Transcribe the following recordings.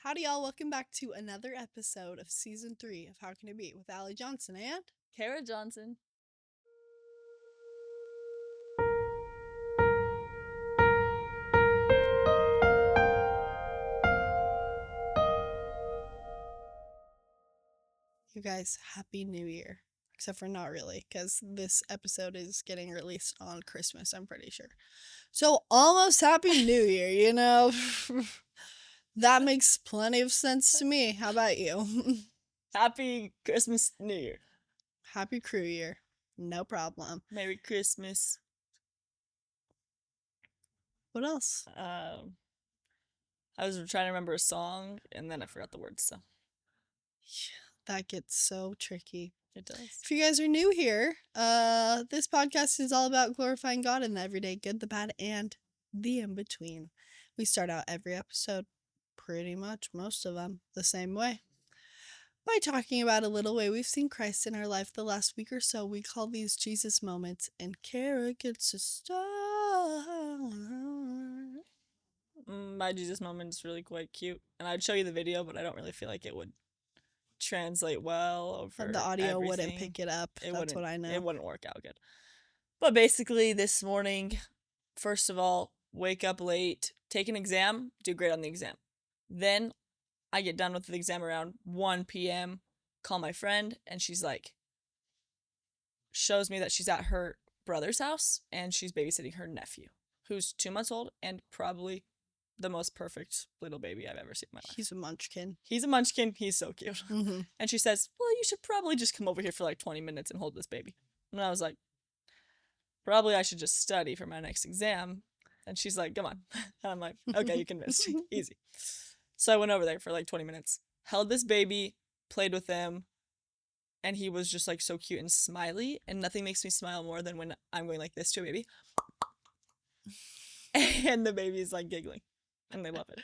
Howdy, y'all. Welcome back to another episode of Season 3 of How Can It Be with Allie Johnson and Kara Johnson. you guys, Happy New Year. Except for not really, because this episode is getting released on Christmas, I'm pretty sure. So, almost Happy New Year, you know? That makes plenty of sense to me. How about you? Happy Christmas, New Year. Happy Crew Year. No problem. Merry Christmas. What else? I was trying to remember a song, and then I forgot the words, so. That gets so tricky. It does. If you guys are new here, this podcast is all about glorifying God in the everyday good, the bad, and the in-between. We start out every episode, pretty much, most of them, the same way. By talking about a little way we've seen Christ in our life the last week or so. We call these Jesus moments, and Kara gets to start. My Jesus moment is really quite cute, and I'd show you the video, but I don't really feel like it would translate well over The audio everything. wouldn't pick it up. That's what I know. It wouldn't work out good. But basically, this morning, first of all, wake up late, take an exam, do great on the exam. Then I get done with the exam around 1 p.m., call my friend, and she's like, shows me that she's at her brother's house, and she's babysitting her nephew, who's 2 months old, and probably the most perfect little baby I've ever seen in my life. He's a munchkin. He's a munchkin. He's so cute. Mm-hmm. And she says, well, you should probably just come over here for like 20 minutes and hold this baby. And I was like, probably I should just study for my next exam. And she's like, come on. And I'm like, okay, you convinced me. Easy. So I went over there for like 20 minutes, held this baby, played with him, and he was just like so cute and smiley. And nothing makes me smile more than when I'm going like this to a baby. And the baby is like giggling. And they love it.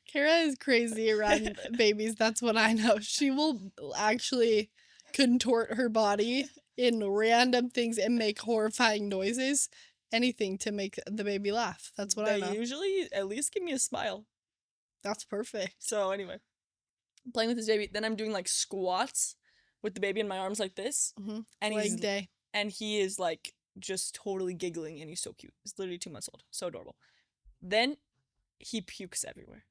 Kara is crazy around babies. That's what I know. She will actually contort her body in random things and make horrifying noises. Anything to make the baby laugh. That's what I know. They usually at least give me a smile. That's perfect. So anyway, I'm playing with this baby. Then I'm doing like squats with the baby in my arms like this. Mm-hmm. And Leg day. And he is like just totally giggling, and he's so cute. He's literally 2 months old. So adorable. Then he pukes everywhere.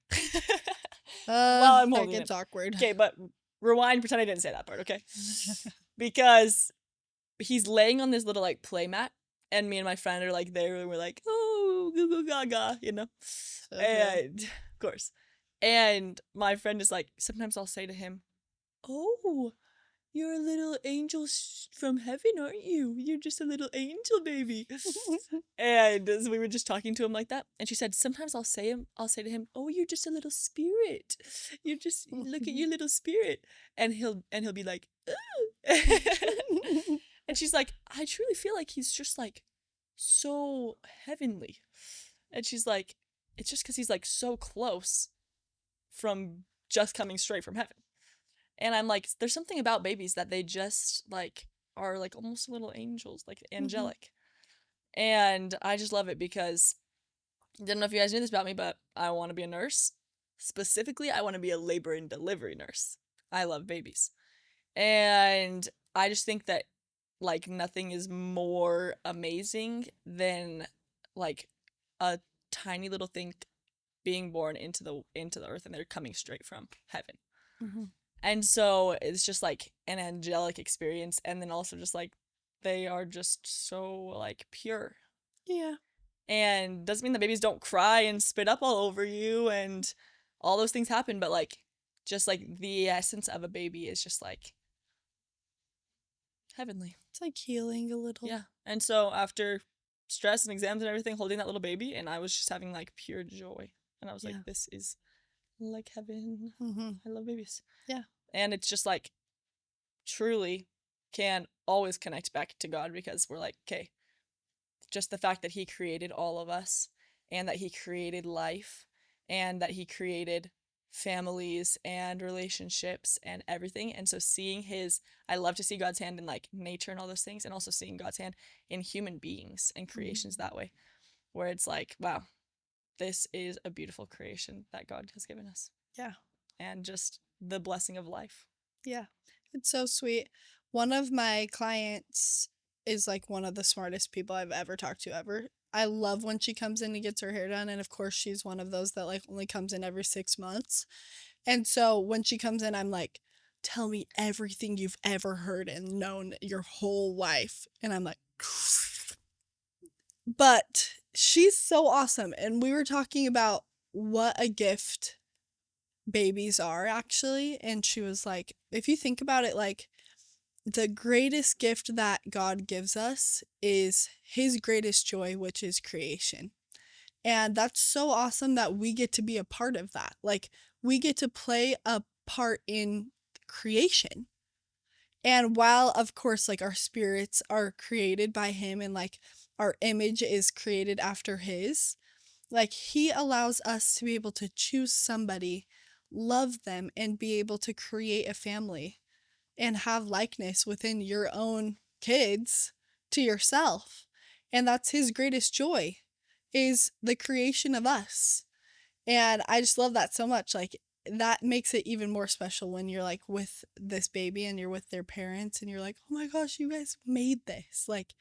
While I'm holding it's awkward. Okay, but rewind, pretend I didn't say that part, okay? Because he's laying on this little like play mat, and me and my friend are like there, and we're like, oh, goo goo gaga, you know? And of course. And my friend is like, sometimes I'll say to him, oh, you're a little angel from heaven, aren't you? You're just a little angel baby. And so we were just talking to him like that. And she said, sometimes I'll say to him, oh, you're just a little spirit. You just look at your little spirit. And he'll be like, oh. And she's like, I truly feel like he's just like so heavenly. And she's like, it's just because he's like so close from just coming straight from heaven. And I'm like, there's something about babies that they just like are like almost little angels, like angelic. Mm-hmm. And I just love it because I don't know if you guys knew this about me, but I want to be a nurse. Specifically, I want to be a labor and delivery nurse. I love babies. And I just think that like nothing is more amazing than like a tiny little thing being born into the earth, and they're coming straight from heaven. Mm-hmm. And so it's just like an angelic experience, and then also just like they are just so like pure. Yeah. And doesn't mean that babies don't cry and spit up all over you and all those things happen, but like just like the essence of a baby is just like heavenly. It's like healing a little. Yeah. And so after stress and exams and everything, holding that little baby, and I was just having like pure joy. And I was like, this is like heaven. Mm-hmm. I love babies. Yeah. And it's just like truly can always connect back to God, because we're like, okay, just the fact that he created all of us, and that he created life, and that he created families and relationships and everything. And so I love to see God's hand in like nature and all those things, and also seeing God's hand in human beings and creations that way, where it's like, wow, this is a beautiful creation that God has given us. Yeah. and just the blessing of life. Yeah, it's so sweet. One of my clients is like one of the smartest people I've ever talked to ever. I love when she comes in and gets her hair done, and of course she's one of those that like only comes in every 6 months. And so when she comes in, I'm like, tell me everything you've ever heard and known your whole life. And I'm like, but she's so awesome. And we were talking about what a gift babies are actually. And she was like, if you think about it, like the greatest gift that God gives us is his greatest joy, which is creation. And that's so awesome that we get to be a part of that. Like, we get to play a part in creation. And while, of course, like our spirits are created by him and like our image is created after his, like he allows us to be able to choose somebody, love them, and be able to create a family and have likeness within your own kids to yourself. And that's his greatest joy, is the creation of us. And I just love that so much. Like, that makes it even more special when you're like with this baby and you're with their parents and you're like, oh my gosh, you guys made this. Like,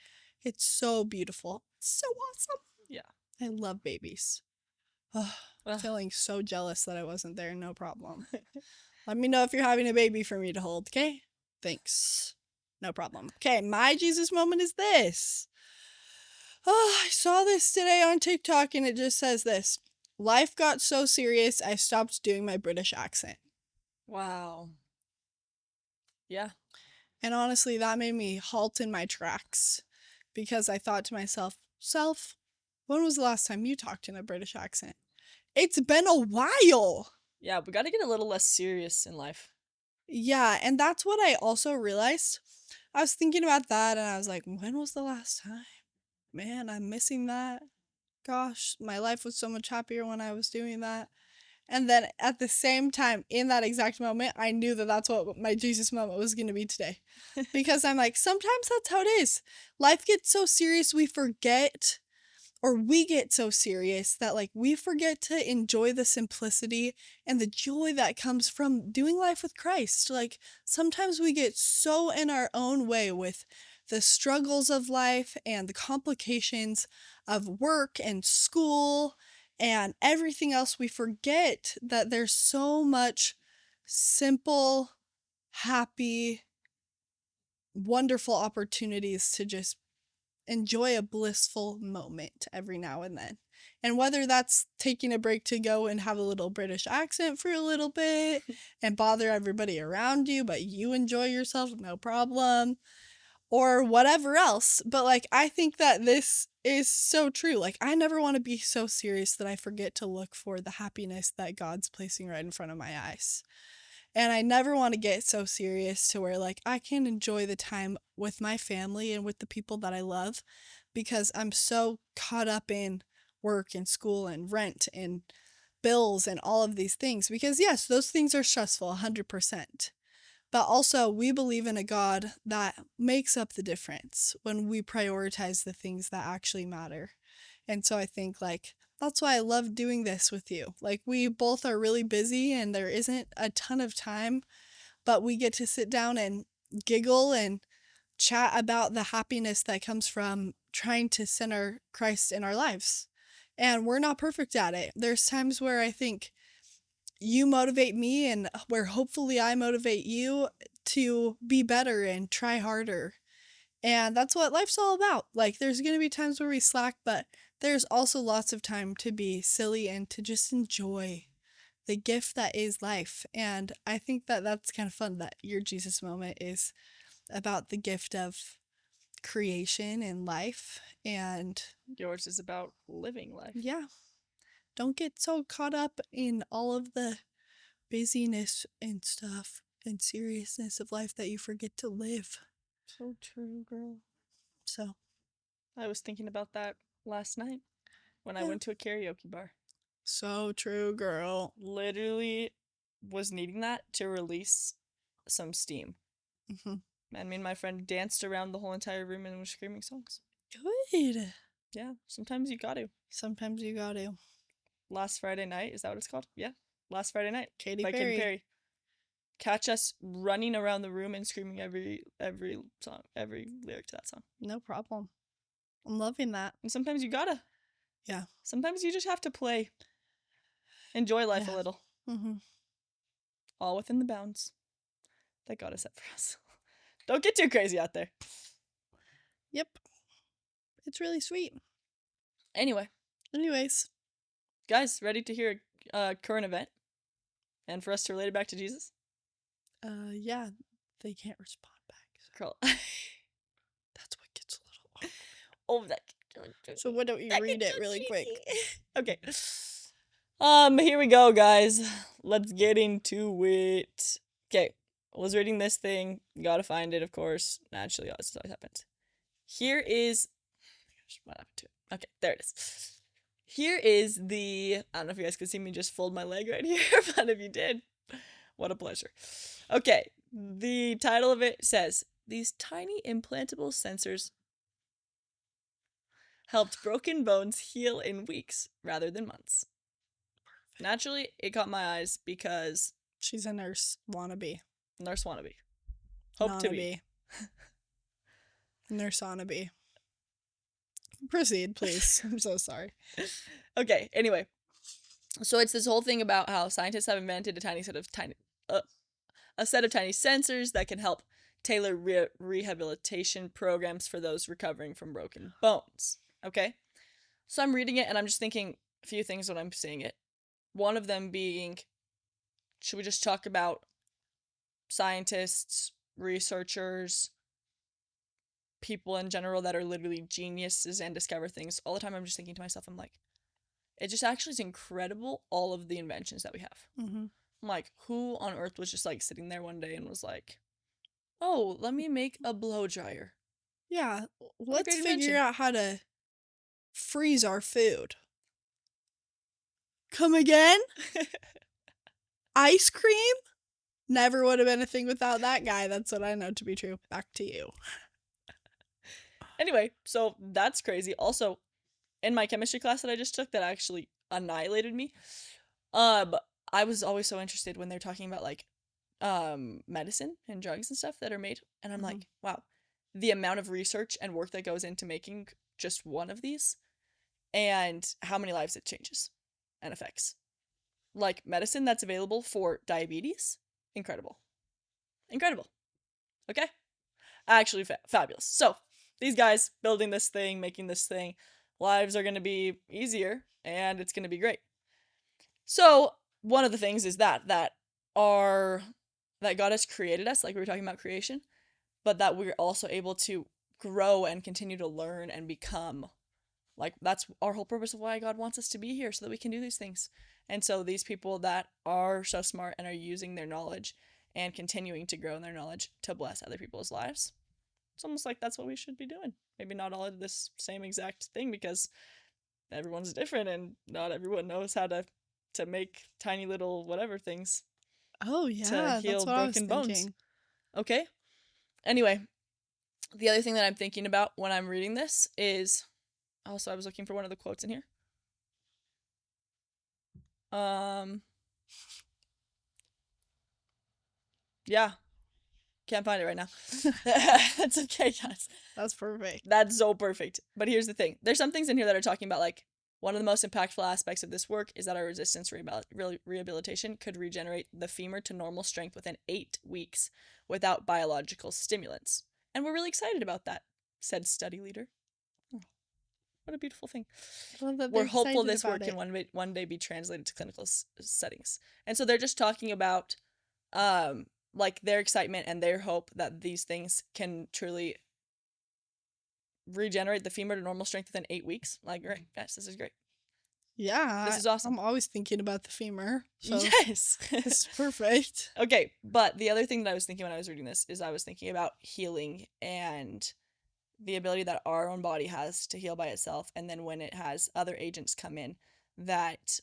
it's so beautiful. It's so awesome. Yeah. I love babies. Oh, feeling so jealous that I wasn't there. No problem. Let me know if you're having a baby for me to hold, okay? Thanks. No problem. Okay, my Jesus moment is this. Oh, I saw this today on TikTok and it just says this. Life got so serious, I stopped doing my British accent. Wow. Yeah. And honestly, that made me halt in my tracks because I thought to myself, Self, when was the last time you talked in a British accent? It's been a while. Yeah, we got to get a little less serious in life. Yeah, and that's what I also realized. I was thinking about that and I was like, when was the last time? Man, I'm missing that. Gosh, my life was so much happier when I was doing that. And then at the same time, in that exact moment, I knew that that's what my Jesus moment was going to be today. Because I'm like, sometimes that's how it is. Life gets so serious, we forget, or we get so serious that like we forget to enjoy the simplicity and the joy that comes from doing life with Christ. Like, sometimes we get so in our own way with the struggles of life and the complications of work and school and everything else. We forget that there's so much simple, happy, wonderful opportunities to just enjoy a blissful moment every now and then. And whether that's taking a break to go and have a little British accent for a little bit and bother everybody around you, but you enjoy yourself, no problem, or whatever else. But like, I think that this is so true. Like, I never want to be so serious that I forget to look for the happiness that God's placing right in front of my eyes. And I never want to get so serious to where like I can't enjoy the time with my family and with the people that I love because I'm so caught up in work and school and rent and bills and all of these things. Because yes, those things are stressful 100%. But also, we believe in a God that makes up the difference when we prioritize the things that actually matter. And so I think, like, that's why I love doing this with you. Like, we both are really busy and there isn't a ton of time, but we get to sit down and giggle and chat about the happiness that comes from trying to center Christ in our lives. And we're not perfect at it. There's times where I think you motivate me and where hopefully I motivate you to be better and try harder. And that's what life's all about. Like, there's going to be times where we slack, but there's also lots of time to be silly and to just enjoy the gift that is life. And I think that that's kind of fun that your Jesus moment is about the gift of creation and life. And yours is about living life. Yeah. Don't get so caught up in all of the busyness and stuff and seriousness of life that you forget to live. So true, girl. So I was thinking about that last night when I went to a karaoke bar. So true, girl. Literally was needing that to release some steam. Mm-hmm. And me and my friend danced around the whole entire room and was screaming songs. Good. Yeah, sometimes you got to. Sometimes you got to. Last Friday night, is that what it's called? Yeah. last Friday night. Katy by Perry. Katy Perry. Catch us running around the room and screaming every song, every lyric to that song. No problem. I'm loving that. And sometimes you gotta. Yeah. Sometimes you just have to play. Enjoy life a little. Mm-hmm. All within the bounds that God has set for us. Don't get too crazy out there. Yep. It's really sweet. Anyways, guys, ready to hear a current event? And for us to relate it back to Jesus? Yeah. They can't respond back. Girl. That's what gets a little awkward. That. So why don't you read it really quick? Okay. Here we go, guys. Let's get into it. Okay. I was reading this thing. Gotta find it, of course. Naturally, this always happens. Here is... What happened to it? Okay, there it is. Here is the... I don't know if you guys could see me just fold my leg right here, but if you did, what a pleasure. Okay, the title of it says, "These tiny implantable sensors helped broken bones heal in weeks rather than months." Naturally, it caught my eyes because... She's a nurse wannabe. Nurse wannabe. Hope to be. Nurse wannabe. Proceed, please. I'm so sorry. Okay, anyway. So it's this whole thing about how scientists have invented a set of tiny sensors that can help tailor rehabilitation programs for those recovering from broken bones. Okay? So I'm reading it and I'm just thinking a few things when I'm seeing it. One of them being, should we just talk about scientists, researchers, people in general that are literally geniuses and discover things? All the time I'm just thinking to myself, I'm like, it just actually is incredible, all of the inventions that we have. Mm-hmm. I'm like, who on earth was just like sitting there one day and was like, oh, let me make a blow dryer? Yeah, let's great figure invention. out how to freeze our food. Come again? Ice cream? Never would have been a thing without that guy. That's what I know to be true. Back to you. Anyway, so that's crazy. Also, in my chemistry class that I just took that actually annihilated me, I was always so interested when they're talking about like medicine and drugs and stuff that are made, and I'm like, wow, the amount of research and work that goes into making just one of these and how many lives it changes and affects. Like medicine that's available for diabetes, incredible. Okay? Actually fabulous. So, these guys building this thing, making this thing, lives are going to be easier and it's going to be great. So, one of the things is that God has created us, like we were talking about creation, but that we're also able to grow and continue to learn and become. Like, that's our whole purpose of why God wants us to be here, so that we can do these things. And so these people that are so smart and are using their knowledge and continuing to grow in their knowledge to bless other people's lives, it's almost like that's what we should be doing. Maybe not all of this same exact thing, because everyone's different and not everyone knows how to make tiny little whatever things. Oh yeah, to heal that's what broken I was bones. thinking. Okay. Anyway, the other thing that I'm thinking about when I'm reading this is, also I was looking for one of the quotes in here. Yeah. Can't find it right now. That's okay, guys. That's perfect. That's so perfect. But here's the thing. There's some things in here that are talking about, like, one of the most impactful aspects of this work is that our resistance rehabilitation could regenerate the femur to normal strength within 8 weeks without biological stimulants. And we're really excited about that, said study leader. Oh, what a beautiful thing. We're hopeful this work can one day be translated to clinical settings. And so they're just talking about like their excitement and their hope that these things can truly regenerate the femur to normal strength within 8 weeks. Like, great, guys, this is great. Yeah, this is awesome. I'm always thinking about the femur. So yes, it's perfect. Okay, but the other thing that I was thinking when I was reading this is I was thinking about healing and the ability that our own body has to heal by itself, and then when it has other agents come in that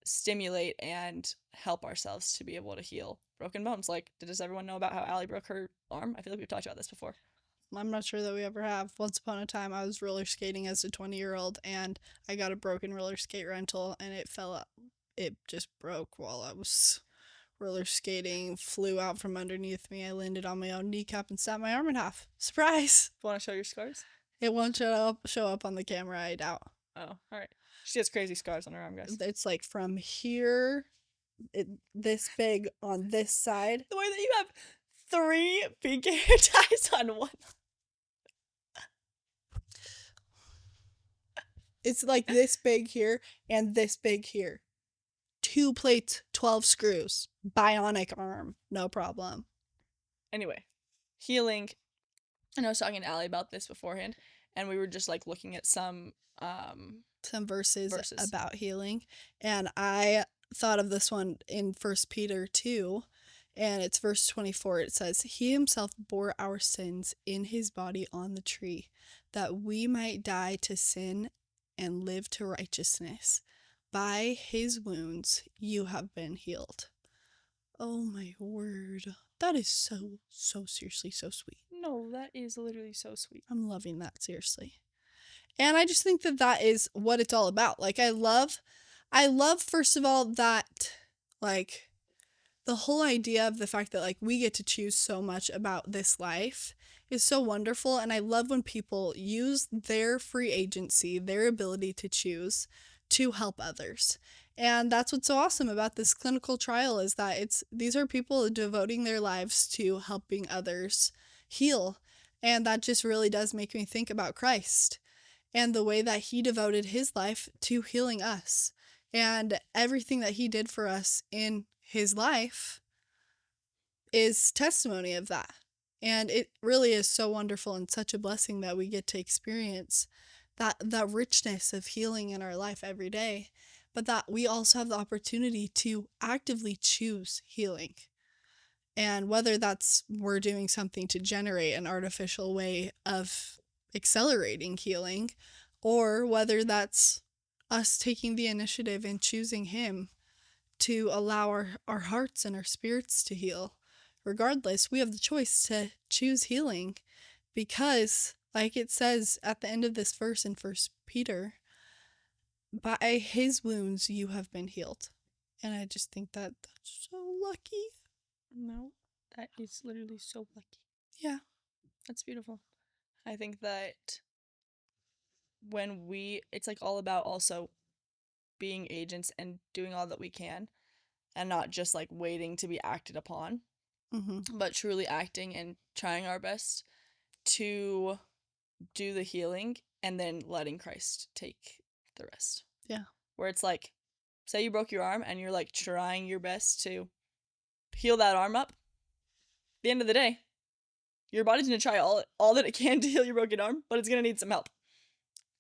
stimulate and help ourselves to be able to heal broken bones. Like, does everyone know about how Allie broke her arm? I feel like we've talked about this before. I'm not sure that we ever have. Once upon a time, I was roller skating as a 20-year-old, and I got a broken roller skate rental, and it fell up. it just broke while I was roller skating, flew out from underneath me. I landed on my own kneecap and snapped my arm in half. Surprise! Want to show your scars? It won't show up on the camera, I doubt. Oh, all right. She has crazy scars on her arm, guys. It's like from here, this big on this side. The way that you have 3 pink hair ties on one. It's like this big here and this big here. 2 plates, 12 screws. Bionic arm. No problem. Anyway, healing. And I was talking to Allie about this beforehand, and we were just like looking at some verses about healing. And I thought of this one in 1 Peter 2, and it's verse 24. It says, "He himself bore our sins in his body on the tree, that we might die to sin and live to righteousness. By his wounds you have been healed." Oh my word. That is so seriously so sweet. No, that is literally so sweet. I'm loving that, seriously. And I just think that is what it's all about. Like, I love, first of all, that, like, the whole idea of the fact that, like, we get to choose so much about this life is so wonderful. And I love when people use their free agency, their ability to choose, to help others. And that's what's so awesome about this clinical trial, is that these are people devoting their lives to helping others heal. And that just really does make me think about Christ and the way that he devoted his life to healing us, and everything that he did for us in his life is testimony of that. And it really is so wonderful and such a blessing that we get to experience that richness of healing in our life every day, but that we also have the opportunity to actively choose healing. And whether that's we're doing something to generate an artificial way of accelerating healing, or whether that's us taking the initiative and choosing him to allow our hearts and our spirits to heal. Regardless, we have the choice to choose healing, because, like it says at the end of this verse in 1 Peter, by his wounds you have been healed. And I just think that's so lucky. No, that is literally so lucky. Yeah. That's beautiful. I think that it's like all about also being agents and doing all that we can, and not just like waiting to be acted upon, but truly acting and trying our best to do the healing, and then letting Christ take the rest. Yeah. Where it's like, say you broke your arm and you're like trying your best to heal that arm up. At the end of the day, your body's going to try all that it can to heal your broken arm, but it's going to need some help.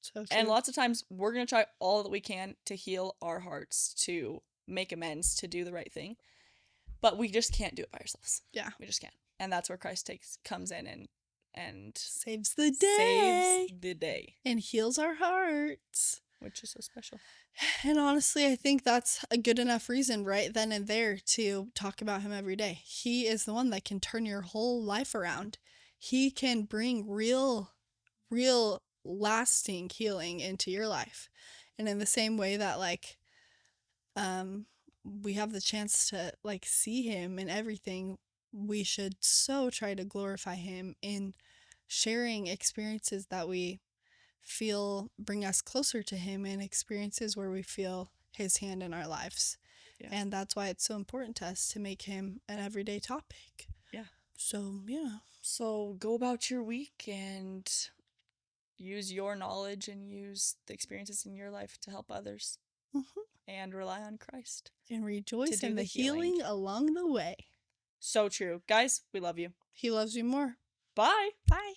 So true. And lots of times we're going to try all that we can to heal our hearts, to make amends, to do the right thing. But we just can't do it by ourselves. Yeah. We just can't. And that's where Christ comes in and saves the day. Saves the day. And heals our hearts. Which is so special. And honestly, I think that's a good enough reason right then and there to talk about him every day. He is the one that can turn your whole life around. He can bring real lasting healing into your life. And in the same way that, like, we have the chance to, like, see him in everything, we should so try to glorify him in sharing experiences that we feel bring us closer to him, and experiences where we feel his hand in our lives. Yeah. And that's why it's so important to us to make him an everyday topic. Yeah. So, yeah. So go about your week and use your knowledge and use the experiences in your life to help others. And rely on Christ. And rejoice in the healing along the way. So true. Guys, we love you. He loves you more. Bye. Bye.